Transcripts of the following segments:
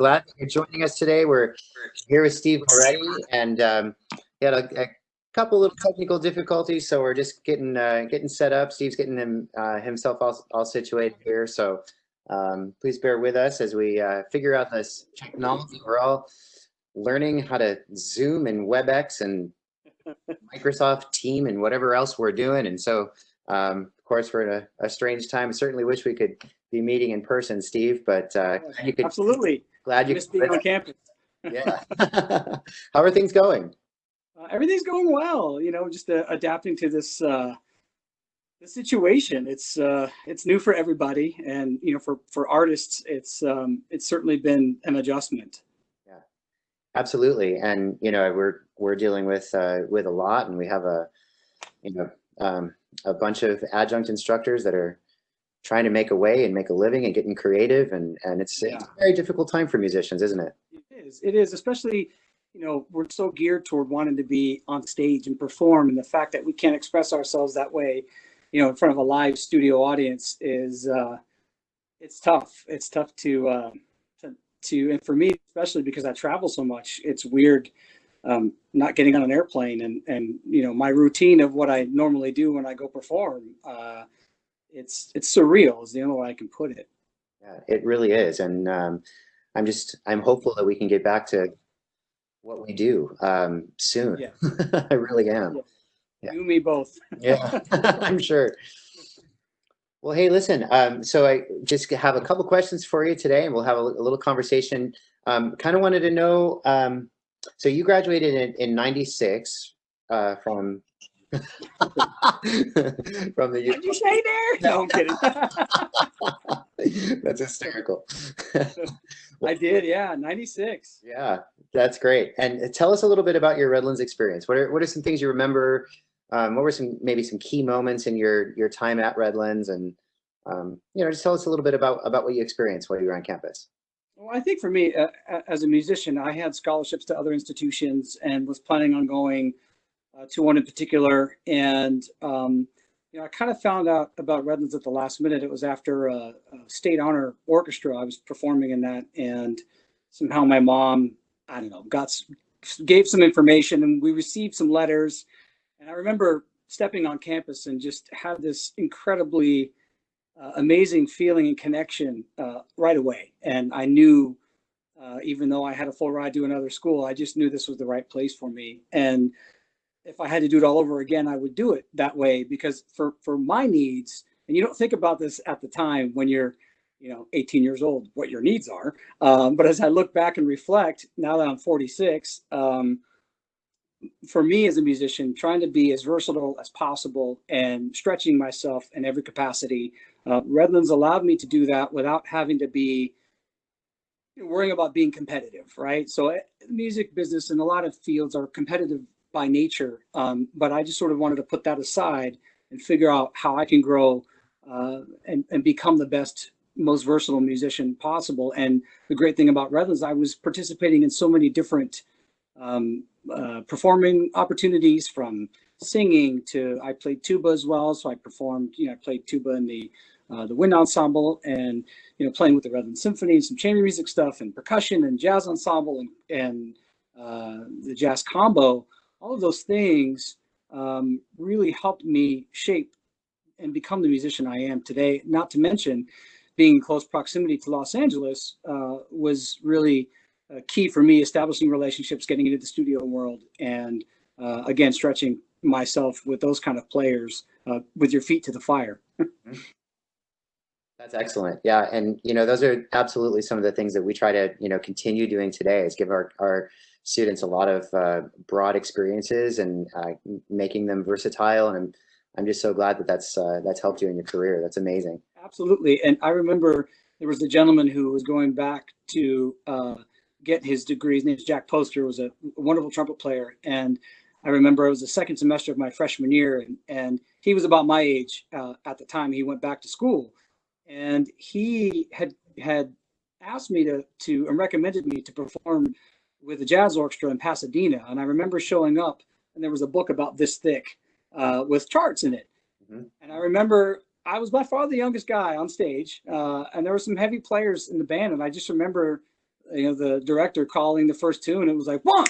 glad that you're joining us today. We're here with Steve Moretti, and he had a couple little technical difficulties, so we're just getting set up. Steve's getting himself all situated here, so please bear with us as we figure out this technology. We're all learning how to Zoom and WebEx and Microsoft Team and whatever else we're doing, and so of course we're in a strange time. I certainly wish we could be meeting in person, Steve, but you could. Absolutely. Glad you missed being on campus. Yeah. How are things going? Everything's going well. You know, just adapting to this this situation. It's new for everybody, and you know, for artists, it's certainly been an adjustment. Yeah, absolutely. And you know, we're dealing with a lot, and we have a bunch of adjunct instructors that are trying to make a way and make a living and getting creative, and it's a very difficult time for musicians, isn't it? It is, especially, you know, we're so geared toward wanting to be on stage and perform, and the fact that we can't express ourselves that way, you know, in front of a live studio audience is it's tough. It's tough to and for me especially, because I travel so much, it's weird not getting on an airplane and you know, my routine of what I normally do when I go perform. It's surreal is the only way I can put it. Yeah, it really is. And I'm hopeful that we can get back to what we do soon. Yeah. I really am. Yeah. You and me both. Yeah, I'm sure. Well, hey, listen, so I just have a couple questions for you today, and we'll have a little conversation. Kind of wanted to know, so you graduated in 96 from from the. What'd you say there? No, I'm kidding. That's hysterical. I did, yeah, 96. Yeah, that's great. And tell us a little bit about your Redlands experience. What are some things you remember? What were maybe some key moments in your time at Redlands? And you know, just tell us a little bit about what you experienced while you were on campus. Well, I think for me, as a musician, I had scholarships to other institutions and was planning on going to one in particular. And, you know, I kind of found out about Redlands at the last minute. It was after a state honor orchestra. I was performing in that. And somehow my mom, I don't know, gave some information, and we received some letters. And I remember stepping on campus and just had this incredibly amazing feeling and connection right away. And I knew, even though I had a full ride to another school, I just knew this was the right place for me. And if I had to do it all over again, I would do it that way, because for my needs, and you don't think about this at the time when you're, you know, 18 years old, what your needs are. But as I look back and reflect, now that I'm 46, for me as a musician, trying to be as versatile as possible and stretching myself in every capacity, Redlands allowed me to do that without having to be worrying about being competitive, right? So music business in a lot of fields are competitive by nature, but I just sort of wanted to put that aside and figure out how I can grow and become the best, most versatile musician possible. And the great thing about Redlands, I was participating in so many different performing opportunities, from singing to, I played tuba as well, so I performed, you know, I played tuba in the wind ensemble, and you know, playing with the Redlands Symphony and some chamber music stuff, and percussion and jazz ensemble and the jazz combo. All of those things really helped me shape and become the musician I am today. Not to mention, being in close proximity to Los Angeles was really key for me, establishing relationships, getting into the studio world, and again, stretching myself with those kind of players, with your feet to the fire. That's excellent. Yeah, and you know, those are absolutely some of the things that we try to, you know, continue doing today, is give our students a lot of broad experiences and making them versatile. And I'm just so glad that that's helped you in your career. That's amazing. Absolutely. And I remember there was a gentleman who was going back to get his degree. His name is Jack Poster, was a wonderful trumpet player. And I remember it was the second semester of my freshman year, and he was about my age at the time. He went back to school, and he had asked me to and recommended me to perform with a jazz orchestra in Pasadena. And I remember showing up, and there was a book about this thick with charts in it. Mm-hmm. And I remember I was by far the youngest guy on stage, and there were some heavy players in the band. And I just remember the director calling the first tune. It was like 1,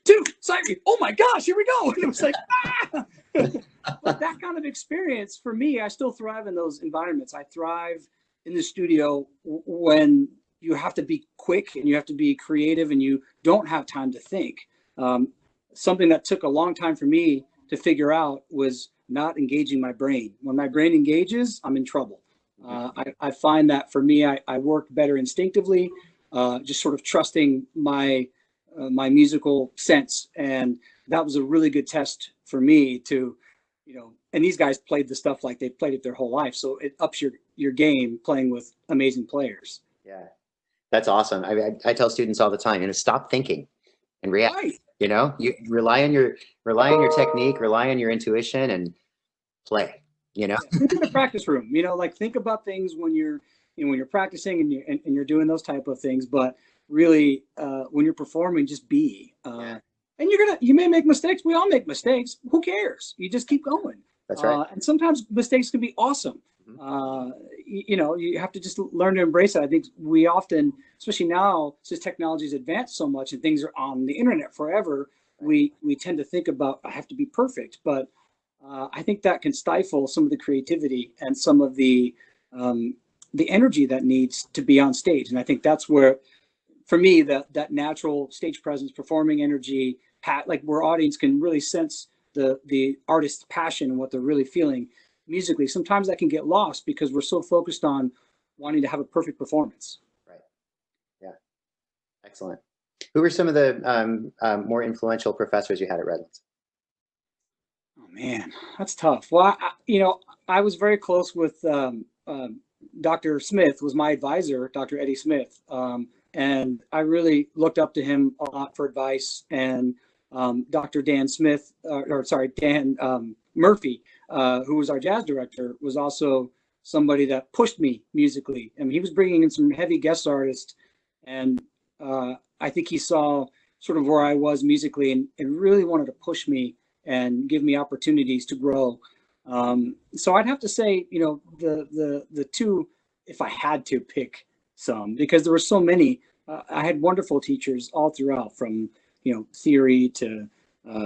2, sight. Oh my gosh, here we go. And it was like, ah! But that kind of experience for me, I still thrive in those environments. I thrive in the studio when you have to be quick and you have to be creative and you don't have time to think. Something that took a long time for me to figure out was not engaging my brain. When my brain engages, I'm in trouble. I find that for me, I work better instinctively, just sort of trusting my musical sense. And that was a really good test for me to, and these guys played the stuff like they played it their whole life. So it ups your game playing with amazing players. Yeah, that's awesome. I tell students all the time, stop thinking and react. Right. You rely on your technique, rely on your intuition, and play. Think in the practice room. Like think about things when you're practicing and you're doing those type of things. But really, when you're performing, just be. And you may make mistakes. We all make mistakes. Who cares? You just keep going. That's right. And sometimes mistakes can be awesome. You have to just learn to embrace it. I think we often, especially now, since technology's advanced so much and things are on the internet forever, we tend to think about, I have to be perfect. But I think that can stifle some of the creativity and some of the energy that needs to be on stage. And I think that's where, for me, that natural stage presence, performing energy, like where audience can really sense the artist's passion and what they're really feeling musically. Sometimes that can get lost because we're so focused on wanting to have a perfect performance. Right. Yeah. Excellent. Who were some of the more influential professors you had at Redlands? Oh man, that's tough. Well, I was very close with Dr. Smith, was my advisor, Dr. Eddie Smith. And I really looked up to him a lot for advice. And Dr. Dan Murphy, who was our jazz director, was also somebody that pushed me musically. I mean, he was bringing in some heavy guest artists, and I think he saw sort of where I was musically and really wanted to push me and give me opportunities to grow. So I'd have to say, the two, if I had to pick some, because there were so many. I had wonderful teachers all throughout, from theory to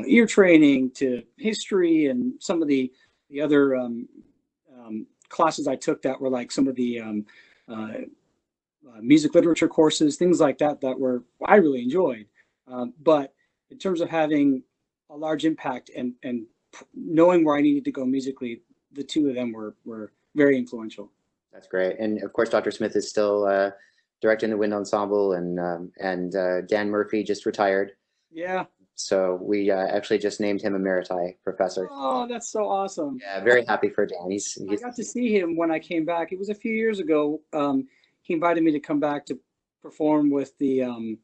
ear training to history, and some of the other classes I took that were like some of the music literature courses, things like that I really enjoyed. But in terms of having a large impact and knowing where I needed to go musically, the two of them were very influential. That's great. And of course, Dr. Smith is still directing the Wind Ensemble, and Dan Murphy just retired. Yeah. So we actually just named him Emeriti professor. Oh, that's so awesome. Yeah, very happy for Dan. I got to see him when I came back. It was a few years ago. He invited me to come back to perform with the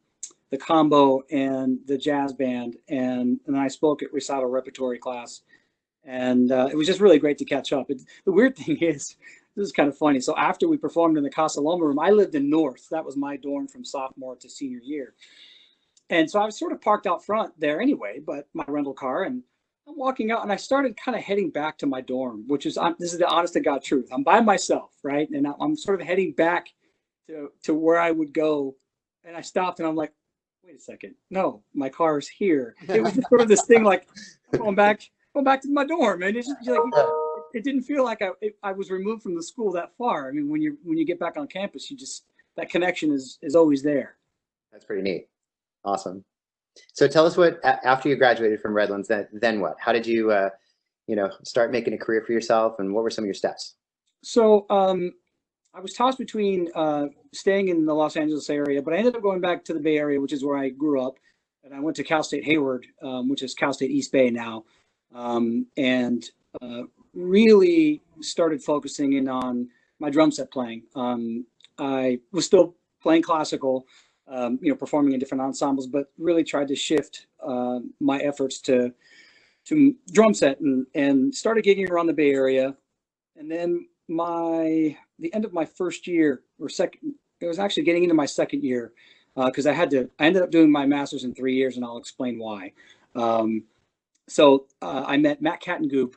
combo and the jazz band, and I spoke at recital repertory class, and it was just really great to catch up. The weird thing is, this is kind of funny. So after we performed in the Casa Loma room, I lived in North. That was my dorm from sophomore to senior year. And so I was sort of parked out front there anyway, but my rental car, and I'm walking out, and I started kind of heading back to my dorm, which is, this is the honest to God truth. I'm by myself, right? And I'm sort of heading back to where I would go. And I stopped, and I'm like, wait a second. No, my car is here. It was just sort of this thing like, I'm going back to my dorm. And it's just like, it didn't feel like I was removed from the school that far. I mean, when you get back on campus, that connection is always there. That's pretty neat. Awesome. So tell us what, after you graduated from Redlands, then what? How did you, start making a career for yourself, and what were some of your steps? So I was tossed between staying in the Los Angeles area, but I ended up going back to the Bay Area, which is where I grew up. And I went to Cal State Hayward, which is Cal State East Bay now, and really started focusing in on my drum set playing. I was still playing classical, performing in different ensembles, but really tried to shift my efforts to drum set and started gigging around the Bay Area. And then the end of my first year, or second, it was actually getting into my second year, because I ended up doing my master's in 3 years, and I'll explain why. So I met Matt Catingub,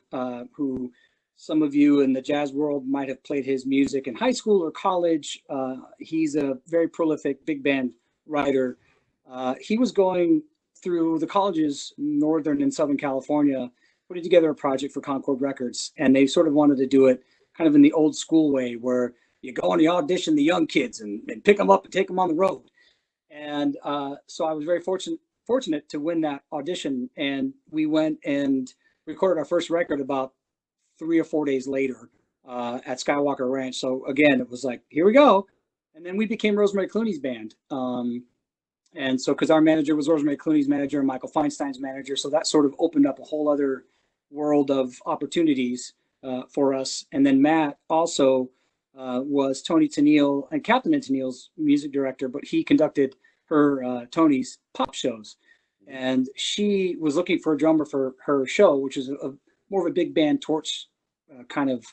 who some of you in the jazz world might have played his music in high school or college. He's a very prolific big band writer. He was going through the colleges, Northern and Southern California, putting together a project for Concord Records. And they sort of wanted to do it kind of in the old school way, where you go and you audition the young kids and pick them up and take them on the road. And so I was very fortunate to win that audition. And we went and recorded our first record about 3 or 4 days later at Skywalker Ranch. So again, it was like, here we go. And then we became Rosemary Clooney's band. And so, because our manager was Rosemary Clooney's manager and Michael Feinstein's manager, so that sort of opened up a whole other world of opportunities for us. And then Matt also was Toni Tennille and Catherine Tennille's music director, but he conducted her Tony's pop shows. And she was looking for a drummer for her show, which is more of a big band torch kind of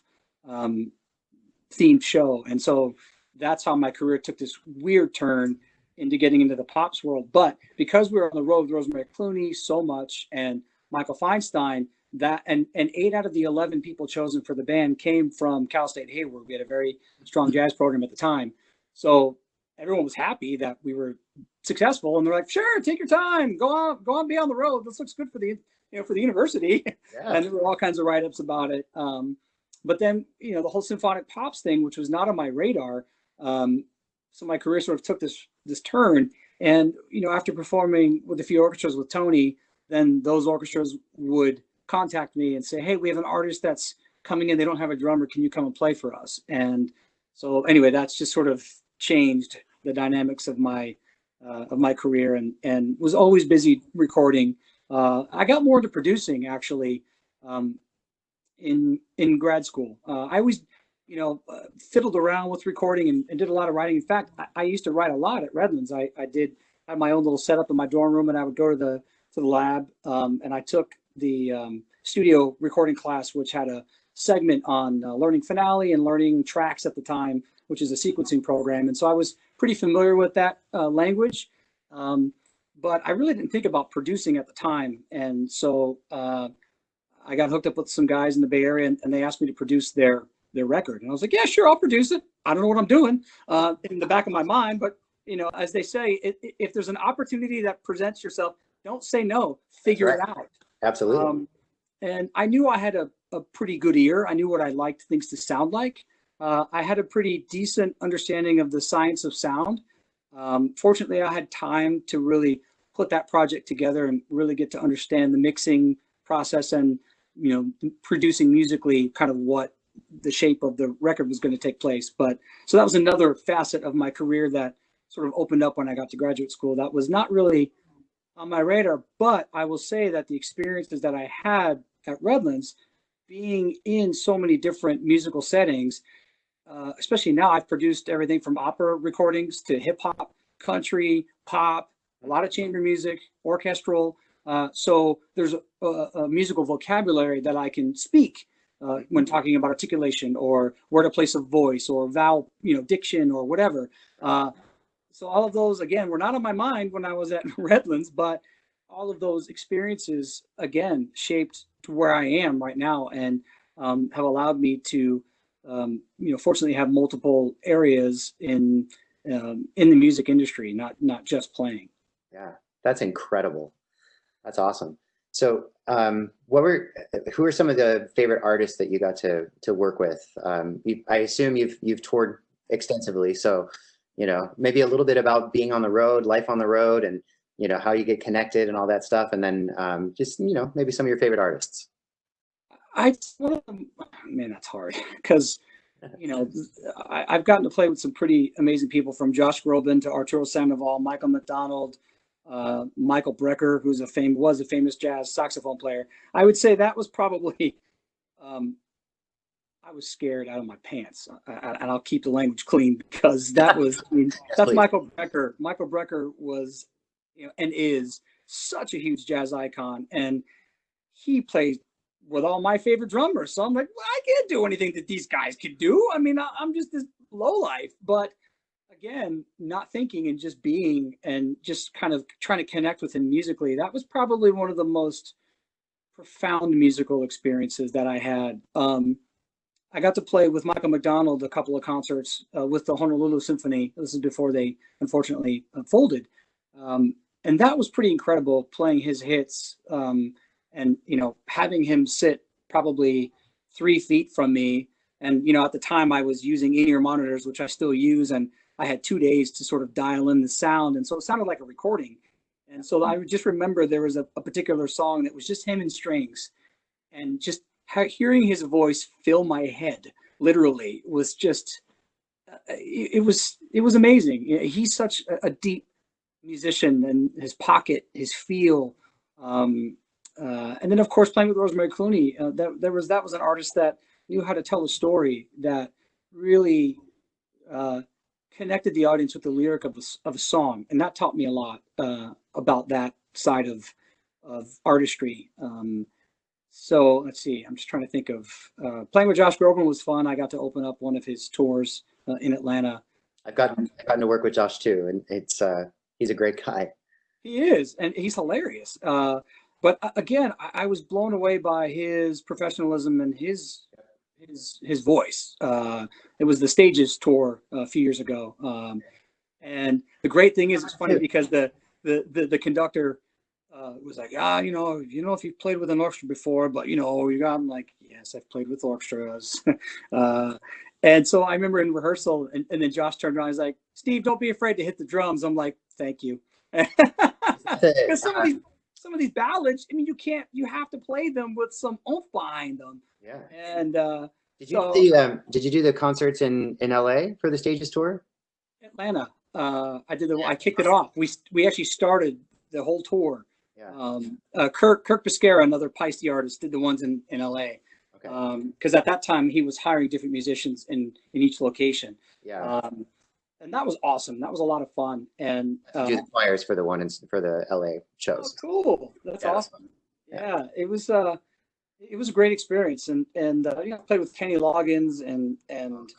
themed show. And so that's how my career took this weird turn into getting into the pops world. But because we were on the road with Rosemary Clooney so much and Michael Feinstein, that and 8 out of the 11 people chosen for the band came from Cal State Hayward. We had a very strong jazz program at the time. So everyone was happy that we were successful, and they're like, sure, take your time, go on, be on the road. This looks good for the, for the university. Yeah. And there were all kinds of write-ups about it. But then, the whole symphonic pops thing, which was not on my radar. So my career sort of took this turn. And, after performing with a few orchestras with Tony, then those orchestras would contact me and say, hey, we have an artist that's coming in. They don't have a drummer. Can you come and play for us? And so anyway, that's just sort of changed the dynamics of my career, and was always busy recording. I got more into producing actually in grad school. I always, fiddled around with recording and did a lot of writing. In fact, I used to write a lot at Redlands. I had my own little setup in my dorm room, and I would go to the lab, and I took the studio recording class, which had a segment on learning finale and learning tracks at the time, which is a sequencing program. And so I was pretty familiar with that language, but I really didn't think about producing at the time. And so I got hooked up with some guys in the Bay Area, and they asked me to produce their record. And I was like, yeah, sure, I'll produce it. I don't know what I'm doing in the back of my mind, but as they say, if there's an opportunity that presents yourself, don't say no, figure it out. Absolutely. And I knew I had a pretty good ear. I knew what I liked things to sound like. I had a pretty decent understanding of the science of sound. Fortunately, I had time to really put that project together and really get to understand the mixing process and, producing musically kind of what the shape of the record was going to take place. But so that was another facet of my career that sort of opened up when I got to graduate school. That was not really on my radar, but I will say that the experiences that I had at Redlands, being in so many different musical settings, especially now, I've produced everything from opera recordings to hip hop, country, pop, a lot of chamber music, orchestral. So there's a musical vocabulary that I can speak when talking about articulation or where to place a voice or vowel, diction or whatever. So all of those, again, were not on my mind when I was at Redlands, but all of those experiences, again, shaped to where I am right now, and have allowed me to, fortunately have multiple areas in the music industry, not just playing. Yeah, that's incredible. That's awesome. So who are some of the favorite artists that you got to work with? I assume you've toured extensively, so maybe a little bit about being on the road, life on the road, and how you get connected and all that stuff, and then just maybe some of your favorite artists. One of them, man, that's hard because I've gotten to play with some pretty amazing people, from Josh Groban to Arturo Sandoval, Michael McDonald, Michael Brecker, who's was a famous jazz saxophone player. I would say that was probably I was scared out of my pants, and I'll keep the language clean because that was, that's Michael Brecker. Michael Brecker was, and is such a huge jazz icon, and he plays with all my favorite drummers. So I'm like, well, I can't do anything that these guys can do. I mean, I'm just this low life, but again, not thinking and just being, and just kind of trying to connect with him musically. That was probably one of the most profound musical experiences that I had. I got to play with Michael McDonald a couple of concerts with the Honolulu Symphony. This is before they unfortunately folded. And that was pretty incredible, playing his hits, and, you know, having him sit probably 3 feet from me. And, you know, at the time I was using in-ear monitors, which I still use, and I had 2 days to sort of dial in the sound. And so it sounded like a recording. And so I just remember there was a particular song that was just him and strings, and just hearing his voice fill my head literally was just, it was amazing. He's such a deep musician, and his pocket, his feel, and then of course playing with Rosemary Clooney, that was an artist that knew how to tell a story that really connected the audience with the lyric of a song, and that taught me a lot about that side of artistry. So let's see, I'm just trying to think of playing with Josh Groban was fun. I got to open up one of his tours in Atlanta. I've gotten to work with Josh too, and it's he's a great guy. He is, and he's hilarious. But again, I was blown away by his professionalism and his voice. It was the Stages tour a few years ago, and the great thing is, it's funny because the conductor was like, you know if you've played with an orchestra before, but you know, I'm like, yes, I've played with orchestras. And so I remember in rehearsal, and then Josh turned around, he's like, Steve, don't be afraid to hit the drums. I'm like, thank you. Because some of these ballads, I mean, you have to play them with some oomph behind them. Yeah. And did you do the concerts in LA for the Stages tour? Atlanta. I kicked it off. We actually started the whole tour. Yeah. Kirk Pescara, another Paiste artist, did the ones in LA. Okay. Because at that time he was hiring different musicians in each location. Yeah. And that was awesome. That was a lot of fun. And do the choirs for for the LA shows. Oh, cool. That's awesome. Yeah, it was a great experience, and you know, I played with Kenny Loggins, and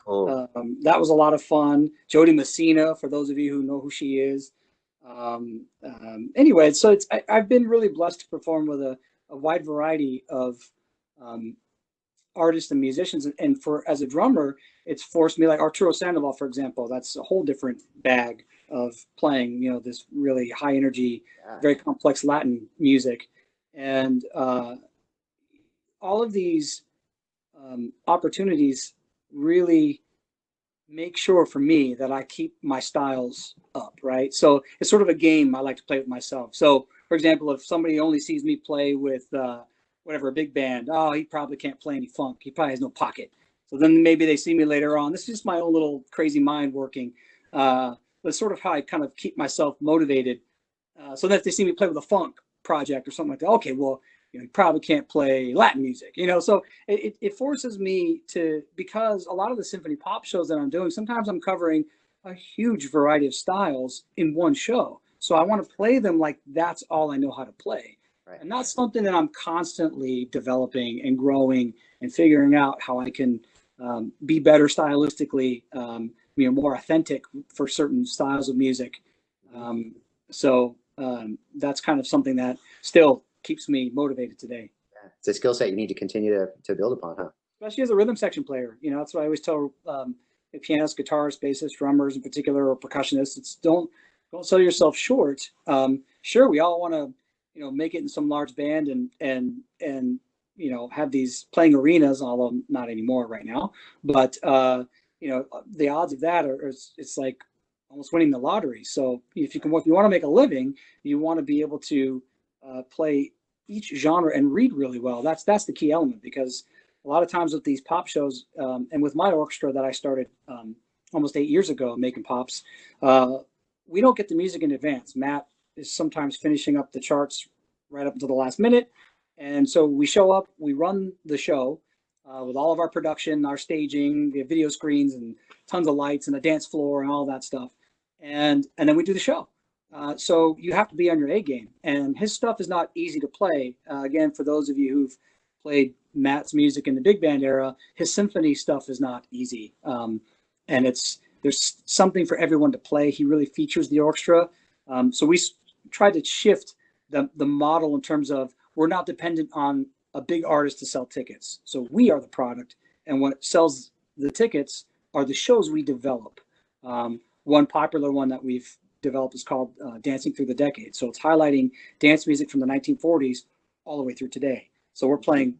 Cool. that was a lot of fun. Jody Messina, for those of you who know who she is. Anyway, so I've been really blessed to perform with a wide variety of artists and musicians, and as a drummer, it's forced me, like Arturo Sandoval, for example. That's a whole different bag of playing, you know, this really high energy, very complex Latin music, and all of these opportunities really make sure for me that I keep my styles up, right? So it's sort of a game I like to play with myself. So, for example, if somebody only sees me play with whatever, a big band, oh, he probably can't play any funk. He probably has no pocket. So then maybe they see me later on. This is just my own little crazy mind working. That's sort of how I kind of keep myself motivated. So that if they see me play with a funk project or something like that, okay, well, you know, you probably can't play Latin music, you know? So it forces me to, because a lot of the symphony pop shows that I'm doing, sometimes I'm covering a huge variety of styles in one show. So I want to play them like that's all I know how to play. Right. And that's something that I'm constantly developing and growing and figuring out how I can be better stylistically, you know, more authentic for certain styles of music. So that's kind of something that still keeps me motivated today. Yeah. It's a skill set you need to continue to build upon, huh? Especially as a rhythm section player. You know, that's what I always tell pianists, guitarists, bassists, drummers in particular, or percussionists. It's don't sell yourself short. Sure, we all want to, you know, make it in some large band and you know, have these playing arenas, although not anymore right now. But you know, the odds of that it's like almost winning the lottery. So if you want to make a living, you want to be able to play each genre and read really well. That's the key element, because a lot of times with these pop shows, and with my orchestra that I started almost 8 years ago, Macon Pops, we don't get the music in advance. Matt is sometimes finishing up the charts right up until the last minute. And so we show up, we run the show with all of our production, our staging, the video screens and tons of lights and a dance floor and all that stuff. And then we do the show. So you have to be on your A game. And his stuff is not easy to play. Again, for those of you who've played Matt's music in the big band era, his symphony stuff is not easy. And there's something for everyone to play. He really features the orchestra. So we tried to shift the model in terms of, we're not dependent on a big artist to sell tickets. So we are the product, And what sells the tickets are the shows we develop. One popular one that we've developed is called Dancing Through the Decades. So it's highlighting dance music from the 1940s all the way through today. So we're playing,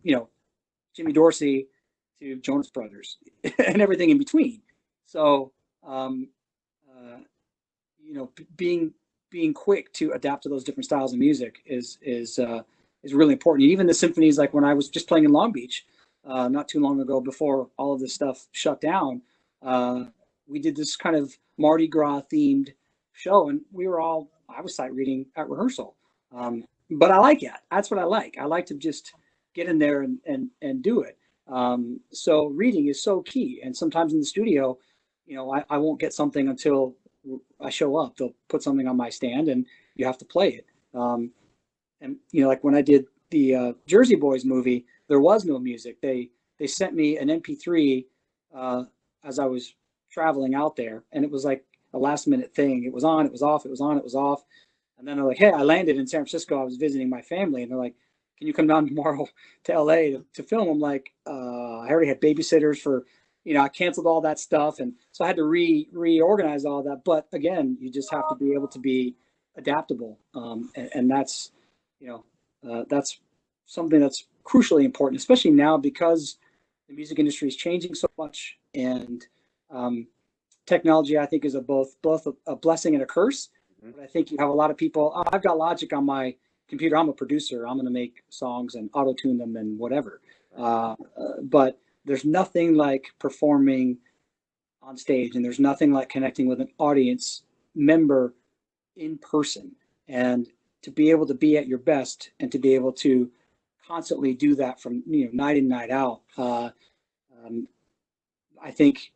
Jimmy Dorsey to Jonas Brothers and everything in between. So, being quick to adapt to those different styles of music is really important. Even the symphonies, like when I was just playing in Long Beach not too long ago, before all of this stuff shut down, we did this kind of Mardi Gras themed show, and I was sight reading at rehearsal. But I like it. That's what I like. I like to just get in there and do it. So reading is so key. And sometimes in the studio, I won't get something until I show up. They'll put something on my stand and you have to play it. And like when I did the Jersey Boys movie, there was no music. They sent me an MP3 as I was traveling out there, and it was like a last minute thing. It was on, it was off, it was on, it was off. And then they're like, hey, I landed in San Francisco. I was visiting my family, and they're like, can you come down tomorrow to LA to film? I'm like, I already had babysitters for, I canceled all that stuff. And so I had to reorganize all that. But again, you just have to be able to be adaptable. And that's, that's something that's crucially important, especially now because the music industry is changing so much. And technology, I think, is both a blessing and a curse. But I think you have a lot of people, I've got Logic on my computer. I'm a producer. I'm going to make songs and auto-tune them and whatever. But there's nothing like performing on stage, and there's nothing like connecting with an audience member in person. And to be able to be at your best and to be able to constantly do that from night in, night out. I think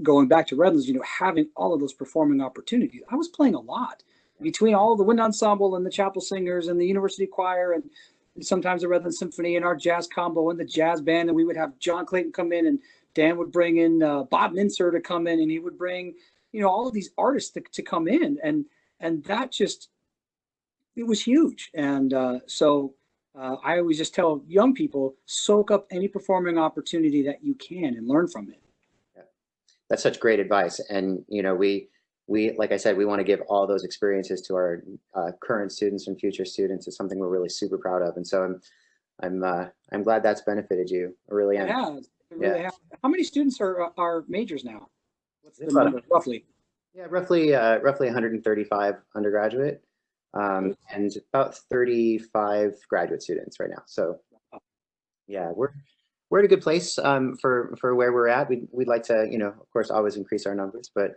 going back to Redlands, having all of those performing opportunities. I was playing a lot between all of the wind ensemble and the chapel singers and the university choir and sometimes the Redlands Symphony and our jazz combo and the jazz band. And we would have John Clayton come in, and Dan would bring in Bob Mincer to come in, and he would bring all of these artists to come in, and that just, it was huge. And so I always just tell young people, soak up any performing opportunity that you can and learn from it. Yeah. That's such great advice. And, we, like I said, we want to give all those experiences to our current students and future students. It's something we're really super proud of. And so I'm glad that's benefited you. I really am. Yeah, it really has. How many students are majors now? What's the number, roughly? Yeah, roughly 135 undergraduate. And about 35 graduate students right now. So yeah, we're at a good place for where we're at. We'd like to, of course, always increase our numbers, but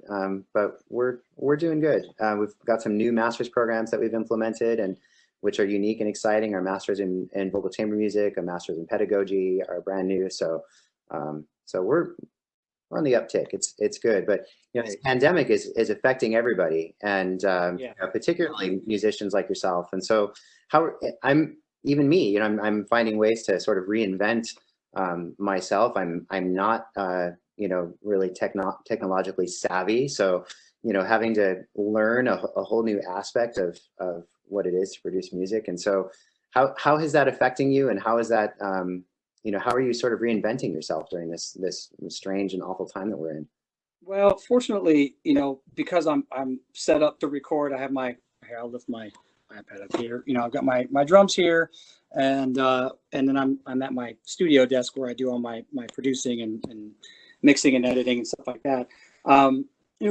we're doing good. We've got some new master's programs that we've implemented, and which are unique and exciting. Our masters in vocal chamber music, a master's in pedagogy are brand new. So we're on the uptick. It's good, but this pandemic is affecting everybody, and particularly musicians like yourself. And so I'm finding ways to sort of reinvent myself. I'm not really technologically savvy, so having to learn a whole new aspect of what it is to produce music. And so how is that affecting you, and how is that how are you sort of reinventing yourself during this strange and awful time that we're in? Well, fortunately, because I'm set up to record, I have I'll lift my iPad up here. I've got my drums here, and then I'm at my studio desk where I do all my producing and mixing and editing and stuff like that.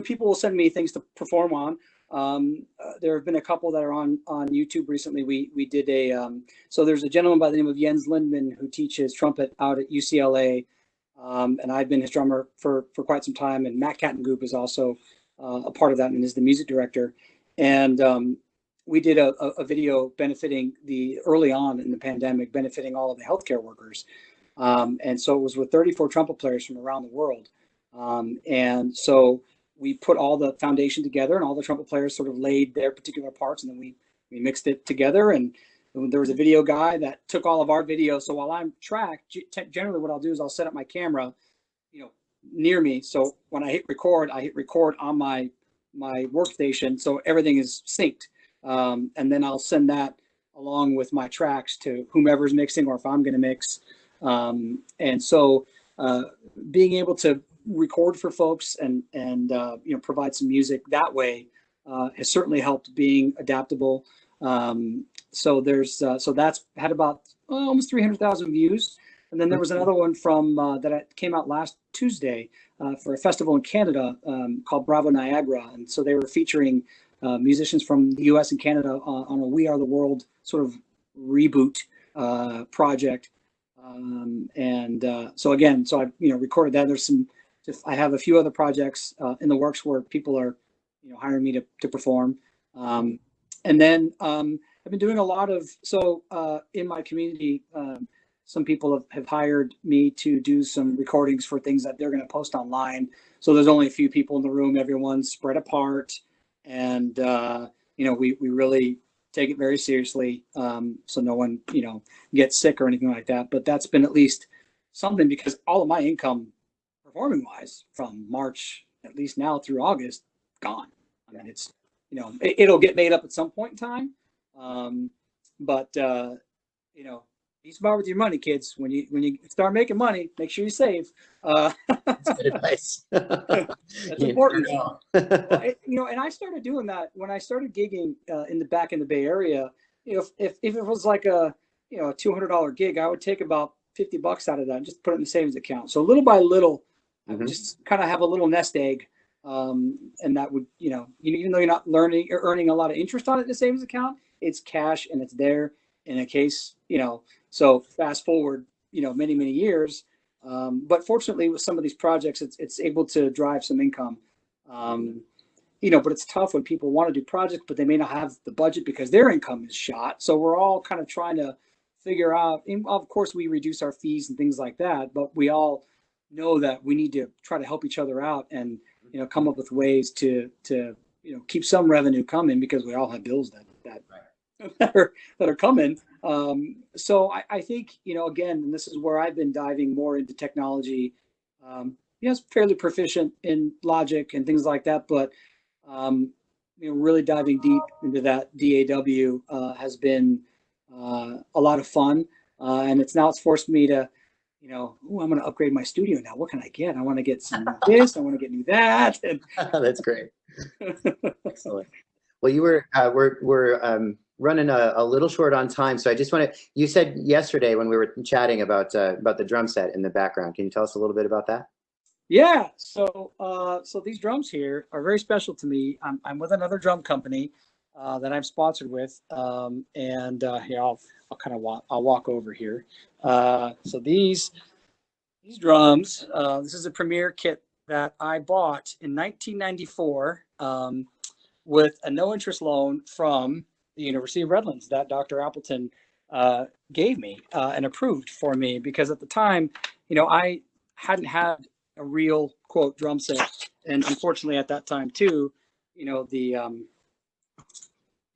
People will send me things to perform on. There have been a couple that are on YouTube recently. We did so there's a gentleman by the name of Jens Lindman who teaches trumpet out at UCLA. And I've been his drummer for quite some time. And Matt Catingub is also a part of that and is the music director. And we did a video benefiting early on in the pandemic, benefiting all of the healthcare workers. And so it was with 34 trumpet players from around the world. And so we put all the foundation together, and all the trumpet players sort of laid their particular parts, and then we mixed it together. And there was a video guy that took all of our videos. So while I'm tracked, generally what I'll do is I'll set up my camera, near me. So when I hit record on my workstation, so everything is synced. And then I'll send that along with my tracks to whomever's mixing, or if I'm going to mix. And so being able to record for folks and provide some music that way has certainly helped being adaptable. So that's had about almost 300,000 views. And then there was another one from that came out last Tuesday for a festival in Canada called Bravo Niagara. And so they were featuring musicians from the US and Canada on a We Are the World sort of reboot project. So I recorded that. I have a few other projects in the works where people are hiring me to perform. And then I've been doing a lot of, in my community, some people have hired me to do some recordings for things that they're going to post online. So there's only a few people in the room, everyone's spread apart. And, we really take it very seriously. So no one, gets sick or anything like that. But that's been at least something, because all of my income performing wise from March, at least now through August, gone. I mean, it's, it'll get made up at some point in time. Be smart with your money, kids. When you start making money, make sure you save. That's good advice. That's important. And I started doing that when I started gigging back in the Bay Area. If it was like a $200 gig, I would take about $50 out of that and just put it in the savings account. So little by little, I would just kind of have a little nest egg. And that would, even though you're not earning a lot of interest on it in the savings account, it's cash and it's there in a case, so fast forward, many, many years. But fortunately with some of these projects, it's able to drive some income. But it's tough when people want to do projects, but they may not have the budget because their income is shot. So we're all kind of trying to figure out, and of course we reduce our fees and things like that, but we all know that we need to try to help each other out and, come up with ways to keep some revenue coming, because we all have bills that are coming. So I think, again, and this is where I've been diving more into technology. Yes, fairly proficient in Logic and things like that, but really diving deep into that DAW has been a lot of fun, and it's forced me to, I'm going to upgrade my studio now. What can I get? I want to get some this. I want to get new that. And that's great. Excellent. Well, we're running a little short on time, so I just want to. You said yesterday when we were chatting about the drum set in the background. Can you tell us a little bit about that? Yeah. So these drums here are very special to me. I'm with another drum company that I'm sponsored with, and here I'll walk over here. So these drums. This is a Premier kit that I bought in 1994 with a no-interest loan from the University of Redlands that Dr. Appleton gave me and approved for me, because at the time, I hadn't had a real quote drum set, and unfortunately at that time too, the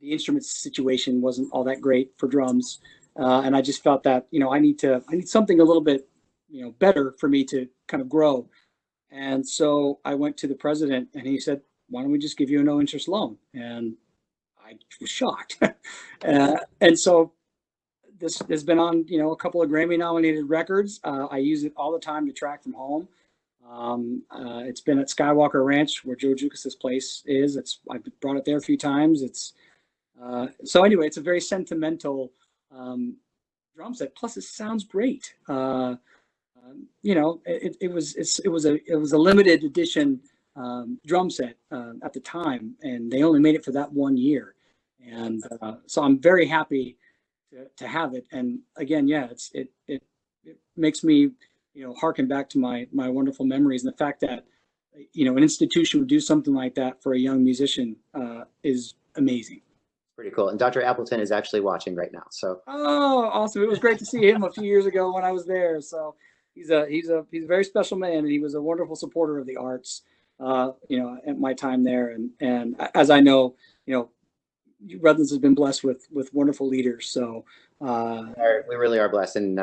instrument situation wasn't all that great for drums, and I just felt that I need something a little bit better for me to kind of grow. And so I went to the president and he said, why don't we just give you a no interest loan? And I was shocked. And so this has been on, a couple of Grammy nominated records. I use it all the time to track from home. It's been at Skywalker Ranch, where George Lucas's place is. I've brought it there a few times. So anyway, it's a very sentimental drum set. Plus it sounds great. It was a limited edition drum set at the time, and they only made it for that 1 year. And so I'm very happy to have it. And again, it makes me, harken back to my wonderful memories. And the fact that, an institution would do something like that for a young musician is amazing. Pretty cool. And Dr. Appleton is actually watching right now. So. Oh, awesome. It was great to see him a few years ago when I was there. So he's a very special man, and he was a wonderful supporter of the arts, at my time there. And as I know, Redlands has been blessed with wonderful leaders. So we really are blessed. And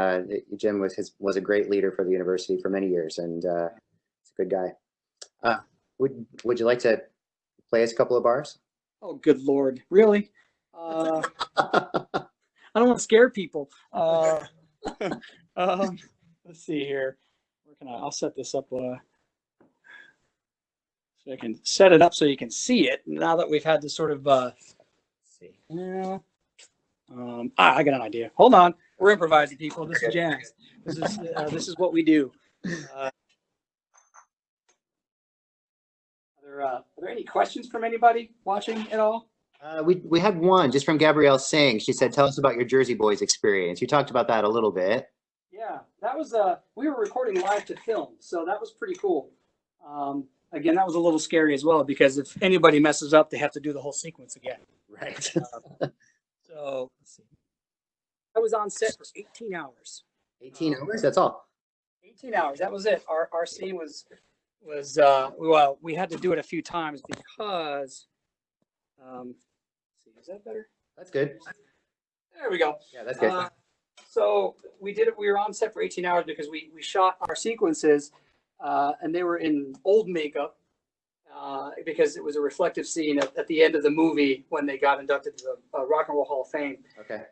Jim was a great leader for the university for many years, and he's a good guy. Would you like to play us a couple of bars? Oh, good Lord. Really? I don't want to scare people. Let's see here. Where I'll set this up so I can set it up so you can see it. Now that we've had to sort of let's see. I got an idea. Hold on, we're improvising, people. This is jazz. This is what we do. Are there any questions from anybody watching at all? We had one just from Gabrielle Singh. She said, "Tell us about your Jersey Boys experience." You talked about that a little bit. Yeah, that was we were recording live to film, so that was pretty cool. Again, that was a little scary as well, because if anybody messes up, they have to do the whole sequence again. Right. So let's see. I was on set for 18 hours. 18 hours? That's all. 18 hours. That was it. Our scene was well, we had to do it a few times because let's see, is that better? That's good. There we go. Yeah, that's good. So we did it. We were on set for 18 hours because we shot our sequences, and they were in old makeup because it was a reflective scene at the end of the movie when they got inducted to the Rock and Roll Hall of Fame. Okay.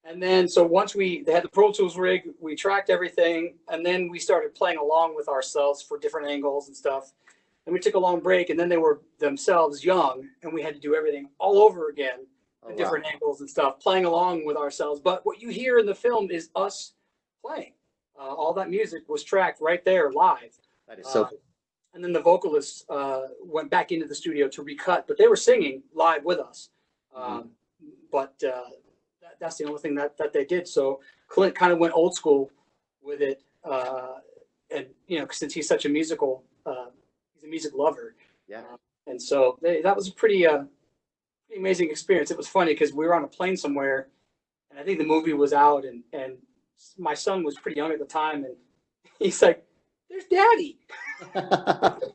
And then, so once they had the Pro Tools rig, we tracked everything, and then we started playing along with ourselves for different angles and stuff. And we took a long break, and then they were themselves young, and we had to do everything all over again, different angles and stuff, playing along with ourselves. But what you hear in the film is us playing. All that music was tracked right there live. That is so cool. And then the vocalists went back into the studio to recut, but they were singing live with us. But that's the only thing that they did. So Clint kind of went old school with it. And, you know, since he's such a musical, he's a music lover. Yeah. And so that was a pretty amazing experience. It was funny because we were on a plane somewhere, and I think the movie was out, and my son was pretty young at the time, and he's like, "There's Daddy,"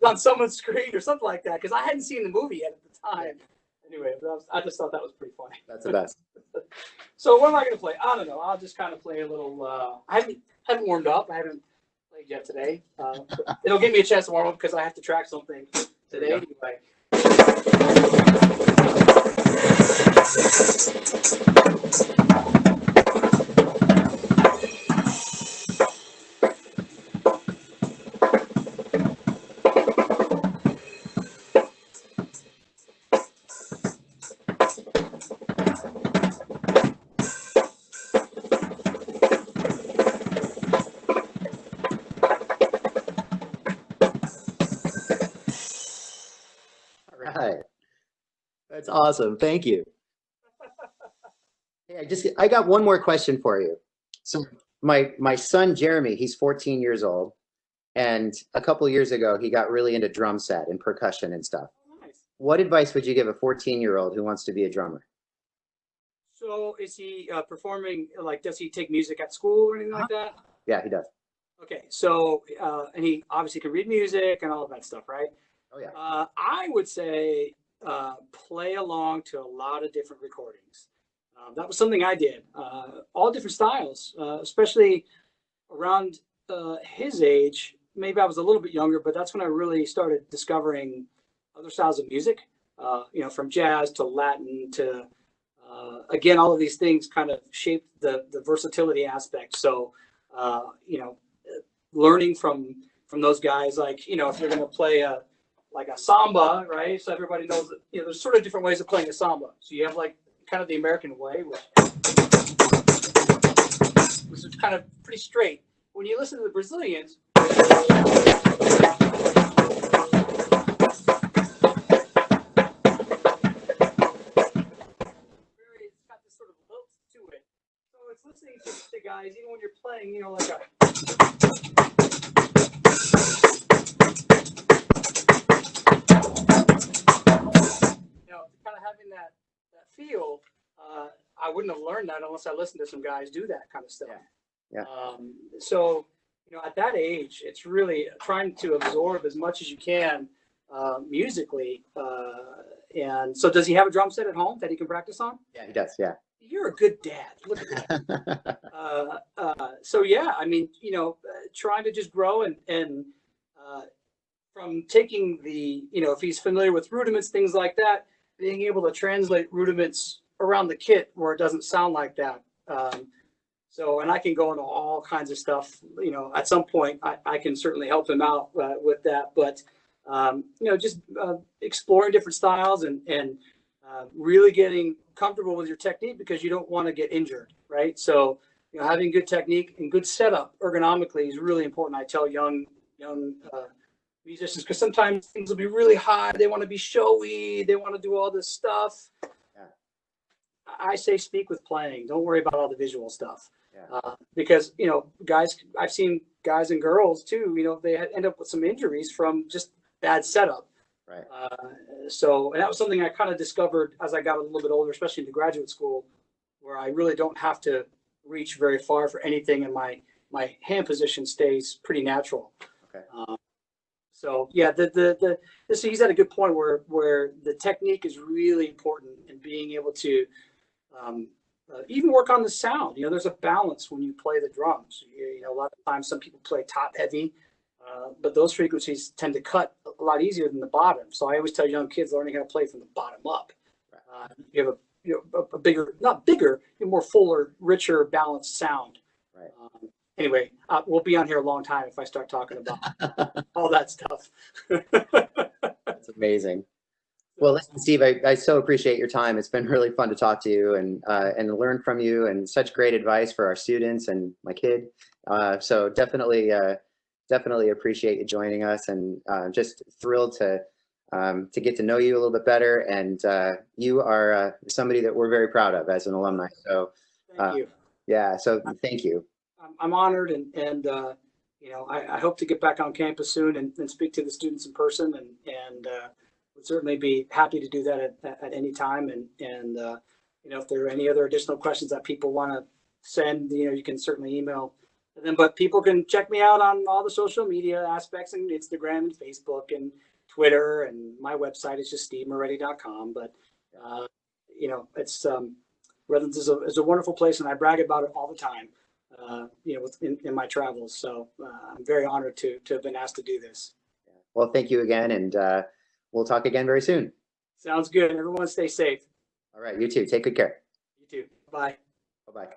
on someone's screen or something like that, because I hadn't seen the movie yet at the time. Anyway, I just thought that was pretty funny. That's the best. So what am I going to play? I don't know. I'll just kind of play a little. I haven't warmed up. I haven't played yet today. It'll give me a chance to warm up because I have to track something today anyway. That's awesome. Thank you. Hey, I got one more question for you. So my son, Jeremy, he's 14 years old. And a couple of years ago, he got really into drum set and percussion and stuff. Nice. What advice would you give a 14-year-old who wants to be a drummer? So is he performing, like, does he take music at school or anything like that? Yeah, he does. Okay. So, and he obviously can read music and all of that stuff, right? Oh, yeah. I would say play along to a lot of different recordings. That was something I did. All different styles, especially around his age. Maybe I was a little bit younger, but that's when I really started discovering other styles of music, you know, from jazz to Latin to, again, all of these things kind of shaped the versatility aspect. So, you know, learning from those guys, like, you know, if you're going to play like a samba, right? So everybody knows that, you know, there's sort of different ways of playing a samba. So you have like kind of the American way, which is kind of pretty straight. When you listen to the Brazilians, it's got this sort of lilt to it. So it's listening to guys, even when you're playing, you know, like a having that feel, I wouldn't have learned that unless I listened to some guys do that kind of stuff. Yeah. So, you know, at that age, it's really trying to absorb as much as you can musically. And so does he have a drum set at home that he can practice on? Yeah, he does. Yeah. You're a good dad. Look at that. So, yeah, I mean, you know, trying to just grow and from taking the, you know, if he's familiar with rudiments, things like that, being able to translate rudiments around the kit where it doesn't sound like that. So, and I can go into all kinds of stuff, you know, at some point I can certainly help him out with that, but, you know, just exploring different styles and really getting comfortable with your technique, because you don't want to get injured, right? So, you know, having good technique and good setup ergonomically is really important. I tell young musicians, because sometimes things will be really high. They want to be showy. They want to do all this stuff. Yeah. I say speak with playing. Don't worry about all the visual stuff. Yeah. Because, you know, guys, I've seen guys and girls too, you know, they end up with some injuries from just bad setup. Right. So, and that was something I kind of discovered as I got a little bit older, especially into graduate school, where I really don't have to reach very far for anything, and my hand position stays pretty natural. Okay. So yeah, he's at a good point where the technique is really important, and being able to even work on the sound. You know, there's a balance when you play the drums. You know, a lot of times some people play top heavy, but those frequencies tend to cut a lot easier than the bottom. So I always tell young kids learning how to play from the bottom up. You have a bigger, not bigger, more fuller, richer, balanced sound. Right. Anyway, we'll be on here a long time if I start talking about all that stuff. That's amazing. Well, listen, Steve, I so appreciate your time. It's been really fun to talk to you and learn from you, and such great advice for our students and my kid. So definitely appreciate you joining us, and just thrilled to get to know you a little bit better. And you are somebody that we're very proud of as an alumni. So thank you. Yeah, so thank you. I'm honored, and you know, I hope to get back on campus soon and speak to the students in person, and would certainly be happy to do that at any time. And you know, if there are any other additional questions that people want to send, you know, you can certainly email them. But people can check me out on all the social media aspects, and Instagram and Facebook and Twitter, and my website is just stevemoretti.com. But you know, it's Redlands is a wonderful place, and I brag about it all the time. You know, in my travels. So I'm very honored to have been asked to do this. Well, thank you again, and we'll talk again very soon. Sounds good. Everyone stay safe. All right, you too. Take good care. You too. Bye. Bye-bye.